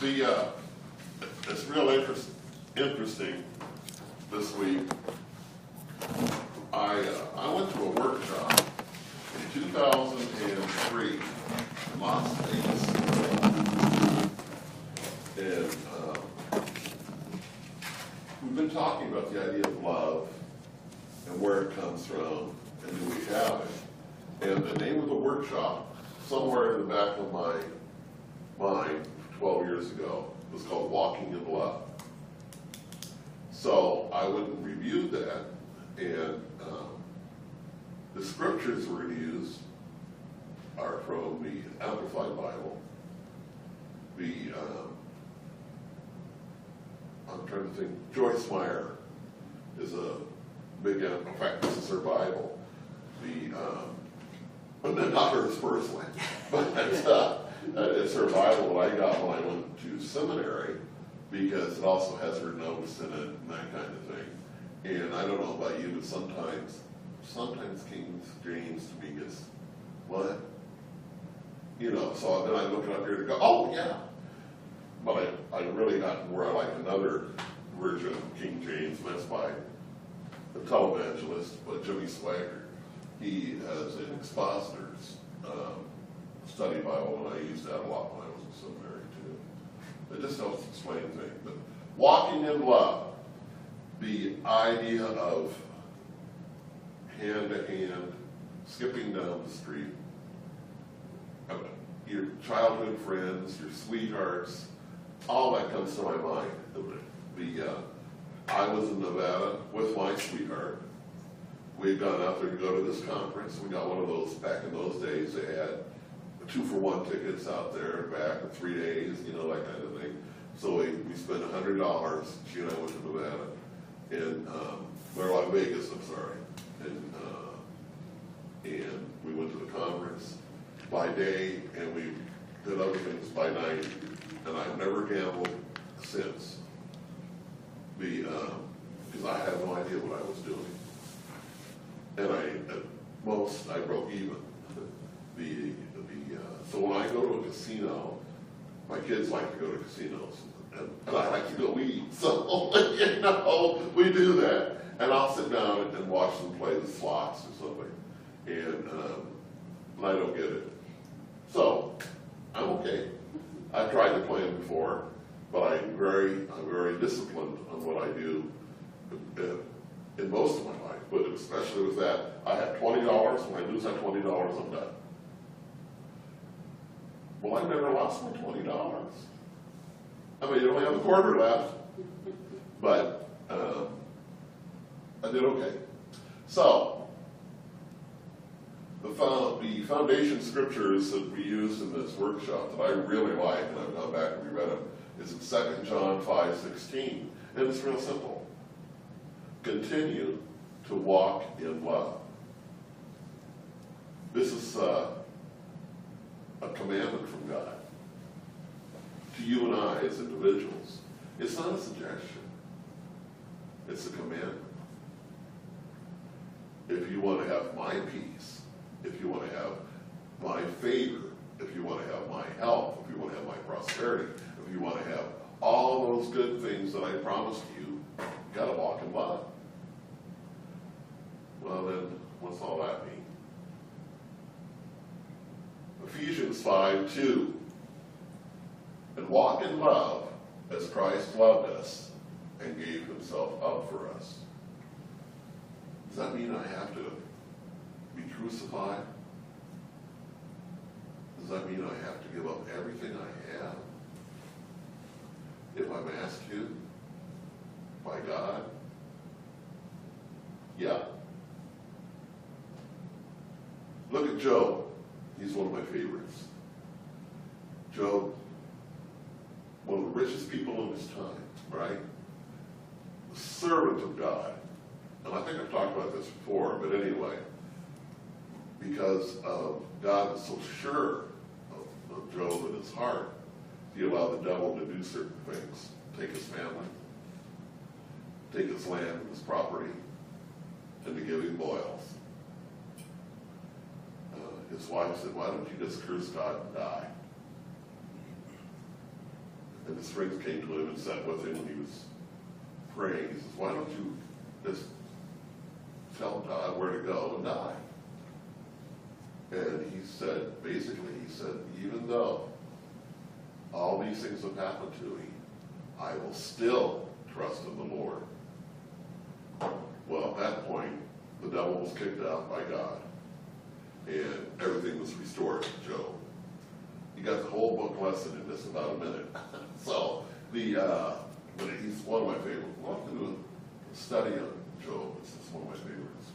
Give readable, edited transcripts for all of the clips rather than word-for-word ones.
It's real interesting this week. I went to a workshop in 2003 in Las Vegas, and we've been talking about the idea of love and where it comes from and do we have it. And the name of the workshop, somewhere in the back of my mind 12 years ago, was called Walking in Love. So I went and reviewed that, and the scriptures we're going to use are from the Amplified Bible. I'm trying to think, Joyce Meyer is a big, in fact, this is her Bible. Not hers personally, but it's her Bible that I got when I went to seminary, because it also has her notes in it and that kind of thing. And I don't know about you, but sometimes King James to me gets, what? You know, so then I look it up here to go, oh yeah. But I really got where I like another version of King James, and that's by the televangelist, but Jimmy Swagger. He has an expositor's study Bible, and I used that a lot when I was in seminary too. It just helps explain things. But walking in love, the idea of hand to hand, skipping down the street, your childhood friends, your sweethearts, all that comes to my mind. I was in Nevada with my sweetheart. We had gone out there to go to this conference. We got one of those, back in those days, they had 2-for-1 tickets out there and back in 3 days, you know, that kind of thing. So we spent $100. She and I went to Nevada, and Las Vegas, I'm sorry. And we went to the conference by day, and we did other things by night. And I've never gambled since, because I had no idea what I was doing. And at most, I broke even. So when I go to a casino, my kids like to go to casinos, and I like to go eat. So, you know, we do that. And I'll sit down and watch them play the slots or something. And I don't get it. So, I'm okay. I've tried to play them before, but I'm very disciplined on what I do in most of my life. But especially with that, I have $20. When I lose that $20, I'm done. Well, I never lost my $20. I mean, you only have a quarter left, but I did okay. So, the foundation scriptures that we used in this workshop that I really like, and I've gone back and reread them, is in 2 John 5:16. And it's real simple. Continue to walk in love. This is a commandment from God to you and I as individuals. It's not a suggestion. It's a commandment. If you want to have my peace, if you want to have my favor, if you want to have my health, if you want to have my prosperity, if you want to have all those good things that I promised you, you've got to walk in love. Well then, what's all that mean? Ephesians 5:2. And walk in love as Christ loved us and gave himself up for us. Does that mean I have to be crucified? Does that mean I have to give up everything I have? If I'm asked to by God? Yeah. Look at Job. He's one of my favorites. Job, one of the richest people in his time, right? The servant of God. And I think I've talked about this before, but anyway, because God is so sure of Job in his heart, he allowed the devil to do certain things. Take his family, take his land and his property, and to give him boils. His wife said, why don't you just curse God and die? And the strength came to him and sat with him when he was praying. He says, why don't you just tell God where to go and die? And he said, basically, he said, even though all these things have happened to me, I will still trust in the Lord. Well, at that point, the devil was kicked out by God, and everything was restored to Job. You got the whole book lesson in just about a minute. So, but he's one of my favorites. We'll have to do a study on Job. It's just one of my favorites.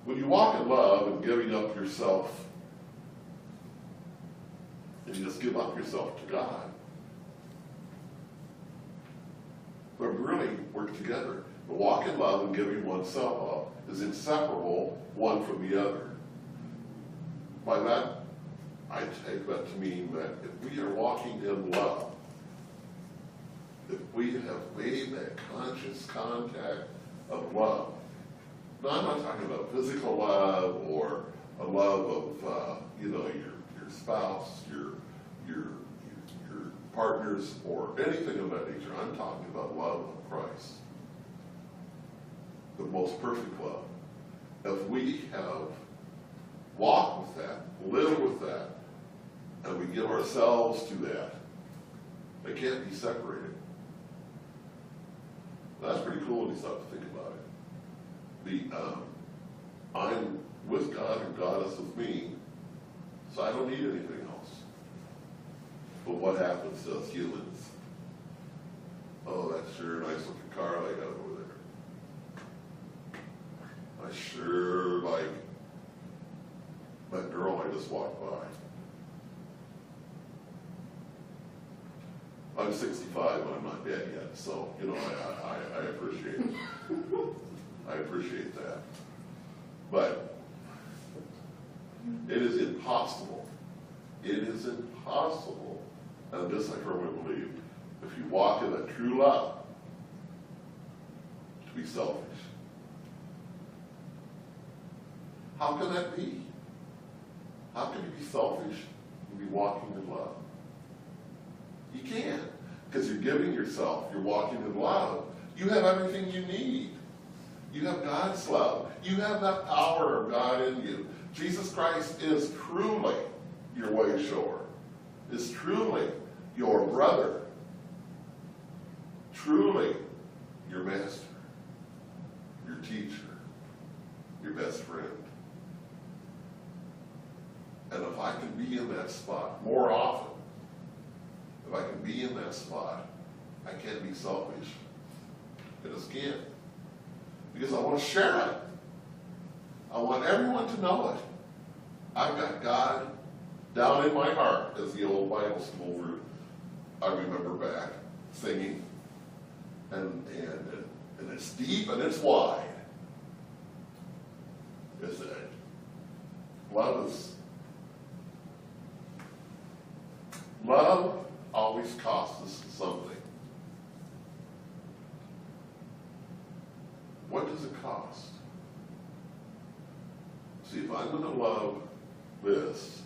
When you walk in love and giving up yourself, and you just give up yourself to God, but really work together. The walk in love and giving oneself up is inseparable one from the other. By that, I take that to mean that if we are walking in love, if we have made that conscious contact of love, now I'm not talking about physical love or a love of your spouse, your partners, or anything of that nature. I'm talking about love of Christ, the most perfect love. If we have walked with that, lived with that, and we give ourselves to that, they can't be separated. That's pretty cool when you start to think about it. I'm with God and God is with me, so I don't need anything else. But what happens to us humans? Oh, that's sure a nice looking car I got over there. I sure like that girl I just walked by. I'm 65 and I'm not dead yet, so, I appreciate it. I appreciate that. But it is impossible. It is impossible, and this I firmly believe, if you walk in that true love, to be selfish. How can that be? How can you be selfish and be walking in love? You can't, because you're giving yourself, you're walking in love. You have everything you need. You have God's love. You have that power of God in you. Jesus Christ is truly your way shower, is truly your brother, truly your master, your teacher, your best friend. And if I can be in that spot more often, if I can be in that spot, I can't be selfish. I just can't. Because I want to share it. I want everyone to know it. I've got God down in my heart, as the old Bible school group I remember back singing. And it's deep and it's wide. Isn't it? Love always costs us something. What does it cost? See, if I'm going to love this,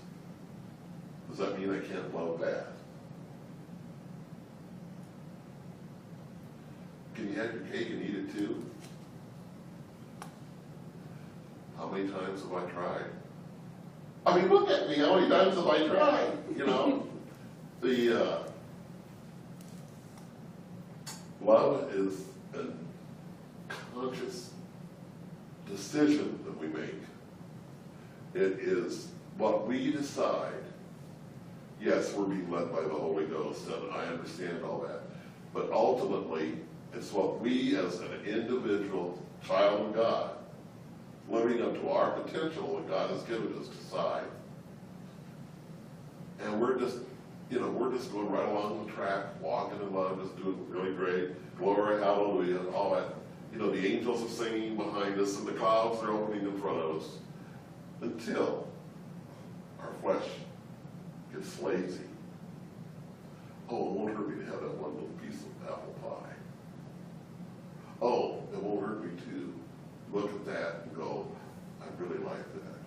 does that mean I can't love that? Can you have your cake and eat it too? How many times have I tried? I mean, look at me. How many times have I tried? The love is a conscious decision that we make. It is what we decide. Yes, we're being led by the Holy Ghost, and I understand all that. But ultimately, it's what we as an individual child of God, living up to our potential that God has given us, decide. And we're just going right along the track, walking in love, just doing really great. Glory, hallelujah, all that. The angels are singing behind us, and the clouds are opening in front of us. Until our flesh gets lazy. Oh, it won't hurt me to have that one little piece of apple pie. Oh, it won't hurt me to look at that and go, I really like that.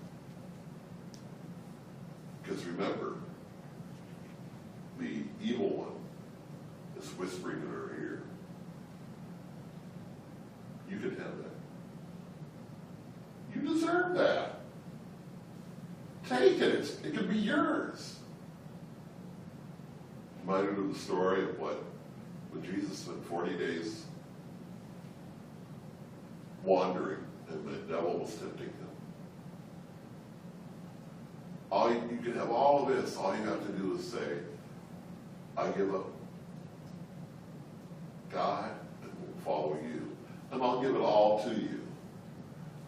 Because remember, the could be yours. Reminded of the story of when Jesus spent 40 days wandering and the devil was tempting him. You can have all of this. All you have to do is say, I give up God and will follow you. And I'll give it all to you.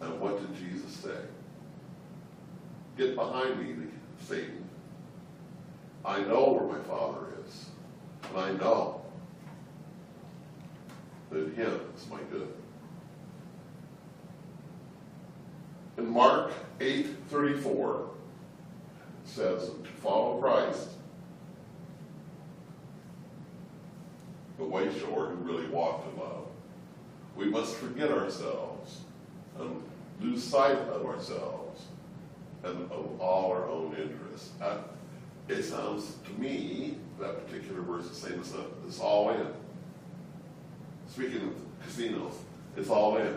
And what did Jesus say? Get behind me, Satan. I know where my Father is. And I know that him is my good. In Mark 8:34, it says, to follow Christ, the way short who really walked in love, we must forget ourselves and lose sight of ourselves and of all our own interests. It sounds to me, that particular verse is saying it's all in. Speaking of casinos, it's all in.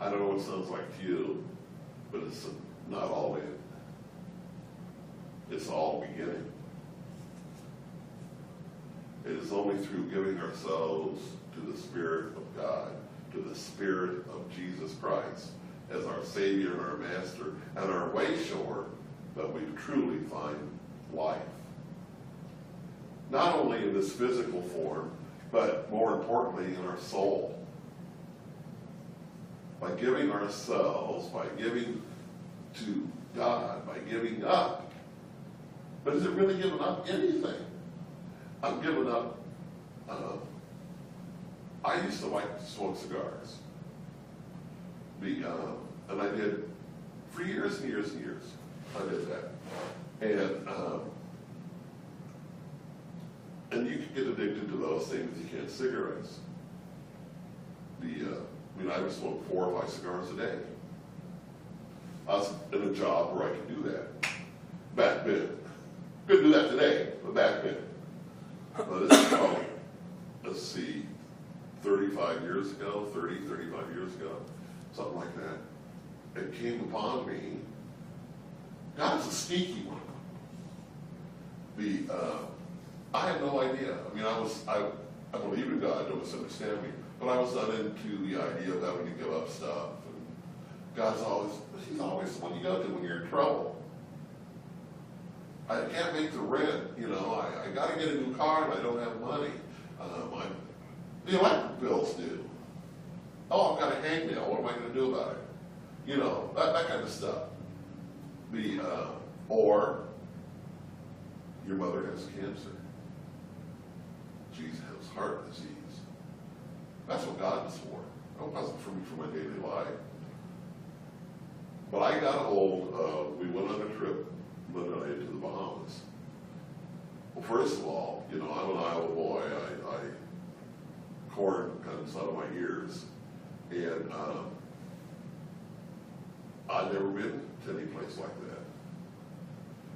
I don't know what it sounds like to you, but it's not all in. It's all beginning. It is only through giving ourselves to the Spirit of God, to the Spirit of Jesus Christ, as our Savior and our Master, and our way shower, that we truly find life. Not only in this physical form, but more importantly in our soul. By giving ourselves, by giving to God, by giving up. But is it really giving up anything? I'm giving up. I used to like to smoke cigars. And I did for years and years and years. I did that. And you can get addicted to those things you can't cigarettes. I would smoke 4 or 5 cigars a day. I was in a job where I could do that. Back then. Couldn't do that today, but back then. This is probably, let's see, 35 years ago, 35 years ago, something like that. It came upon me. God is a sneaky one. I had no idea. I believe in God, don't misunderstand me, but I was not into the idea of having to give up stuff. And He's always the one you go to when you're in trouble. I can't make the rent, I got to get a new car and I don't have money. The electric bill's due. Oh, I've got a hangnail, what am I going to do about it? That kind of stuff. Or your mother has cancer. Jesus has heart disease. That's what God was for. It wasn't for me for my daily life. But I got a hold of, we went on a trip literally to the Bahamas. Well, first of all, I'm an Iowa boy. Corn comes out of my ears. And I'd never been to any place like that.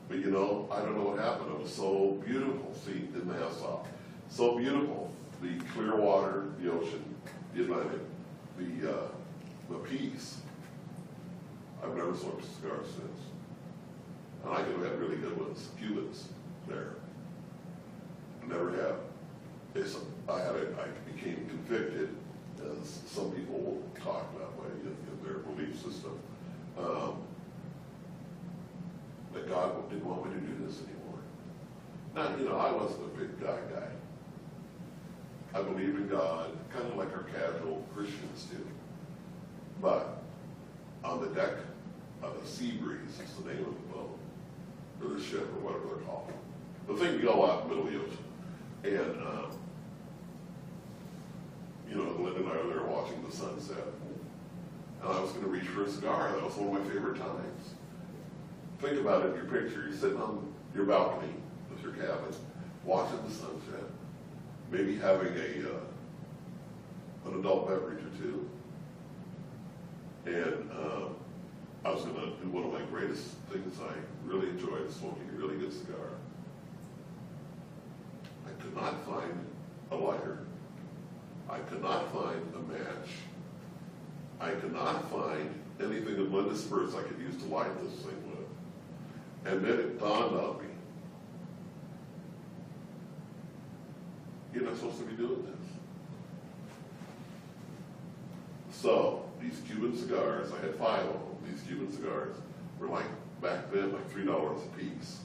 But I don't know what happened. It was so beautiful, in Nassau. So beautiful. The clear water, the ocean, the Atlantic, the peace. I've never smoked a cigar since. And I could have had really good ones, Cubans there. I never have. I became convicted, as some people will talk that way in their belief system, that God didn't want me to do this anymore. Now, I wasn't a big guy. I believe in God, kind of like our casual Christians do. But on the deck of a sea breeze, is the name of the boat, or the ship, or whatever they're called. The thing to go out in the middle of the ocean. And, Linda and I were there watching the sunset. And I was going to reach for a cigar. That was one of my favorite times. Think about it in your picture. You're sitting on your balcony with your cabin, watching the sunset, maybe having an adult beverage or two. And I was going to do one of my greatest things I really enjoyed, smoking a really good cigar. I could not find a lighter. I could not find a match. I could not find anything of Linda's spirits I could use to light this thing with. And then it dawned on me, you're not supposed to be doing this. So, these Cuban cigars, I had 5 of them. These Cuban cigars were like, back then, like $3 a piece.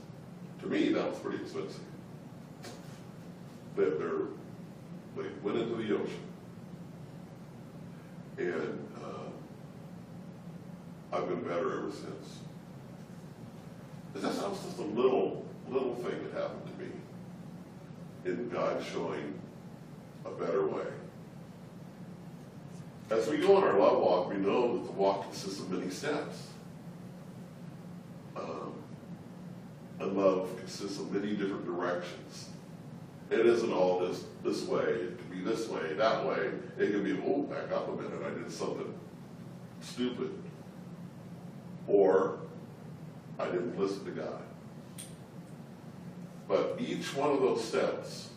To me, that was pretty expensive. But they went into the ocean. And I've been better ever since. That was just a little thing that happened to me in God showing a better way. As we go on our love walk, we know that the walk consists of many steps. And love consists of many different directions. It isn't all this way. It can be this way, that way. It can be, oh, back up a minute, I did something stupid. Or I didn't listen to God. But each one of those steps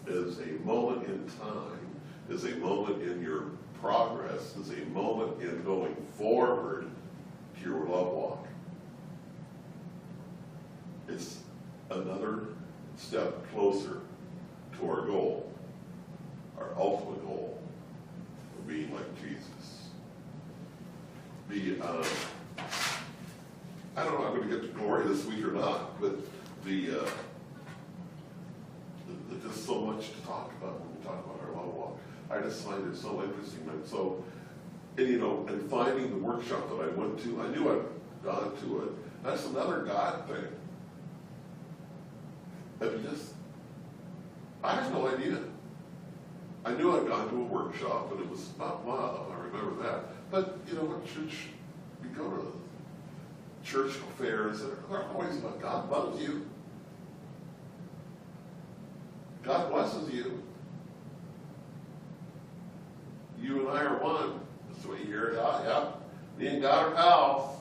is a moment in time, is a moment in your progress, is a moment in going forward to your love walk. It's another step closer to our goal, our ultimate goal of being like Jesus. I don't know if I'm going to get to glory this week or not, but there's just so much to talk about when we talk about our love walk. I just find it so interesting. And finding the workshop that I went to, I knew I'd gone to it. That's another God thing. I had no idea. I knew I'd gone to a workshop, and it was not love. I remember that. But, what church, we go to church affairs, and they're always about God loves you. God blesses you. You and I are one. That's what you hear. Yeah. Me and God are pals.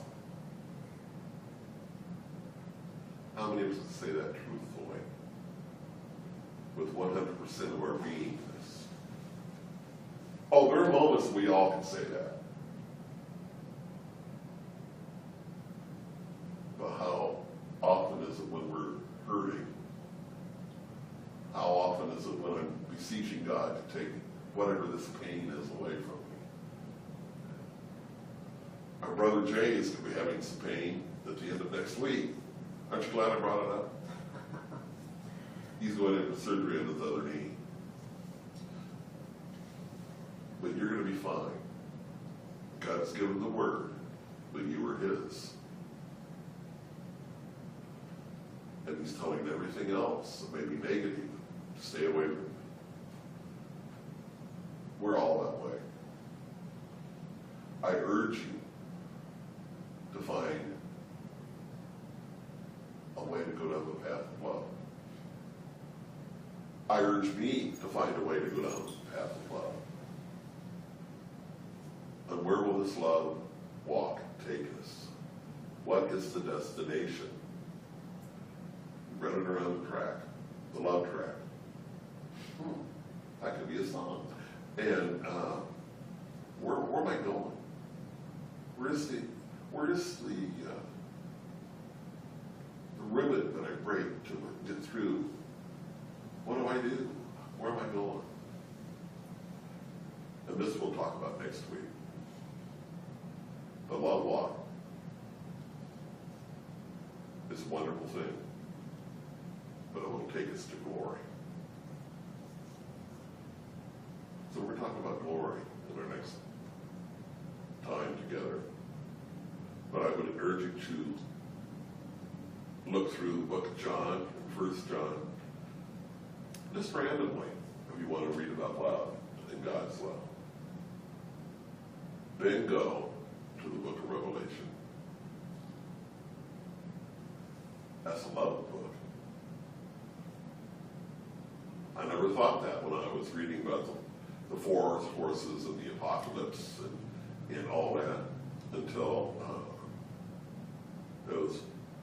How many of us say that truthfully? With 100% of our beingness. Oh, there are moments we all can say that. But how often is it when we're hurting? How often is it when I'm beseeching God to take whatever this pain is away from me? Our brother Jay is going to be having some pain at the end of next week. Aren't you glad I brought it up? He's going in for surgery on his other knee. But you're going to be fine. God has given the word, but you are his. And he's telling everything else that may be negative to stay away from it. We're all that way. I urge you to find a way to go down the path of love. I urge me to find a way to go down the path of love. And where will this love walk take us? What is the destination? Running around the track, the love track. That could be a song. And where am I going? Where is the ribbon that I break to get through? What do I do? Where am I going? And this we'll talk about next week. The love walk is a wonderful thing, but it will take us to glory. So we're talking about glory in our next time together. But I would urge you to look through the book of John, 1 John, just randomly, if you want to read about love and God's love. Then go to the book of Revelation. That's a love book. I never thought that when I was reading about the four horses and the apocalypse and all that until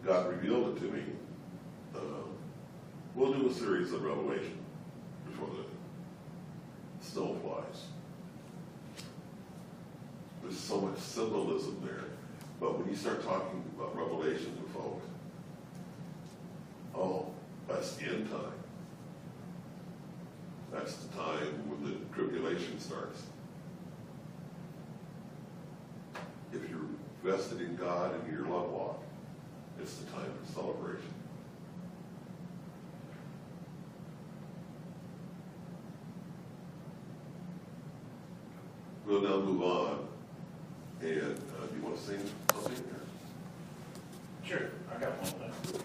God revealed it to me. We'll do a series of Revelation before the snow flies. There's so much symbolism there. But when you start talking about Revelation to folks, oh, that's the end time. That's the time when the tribulation starts. If you're vested in God and your love walk, it's the time for celebration. We'll now move on. And do you want to sing something there? Sure, I got one thing.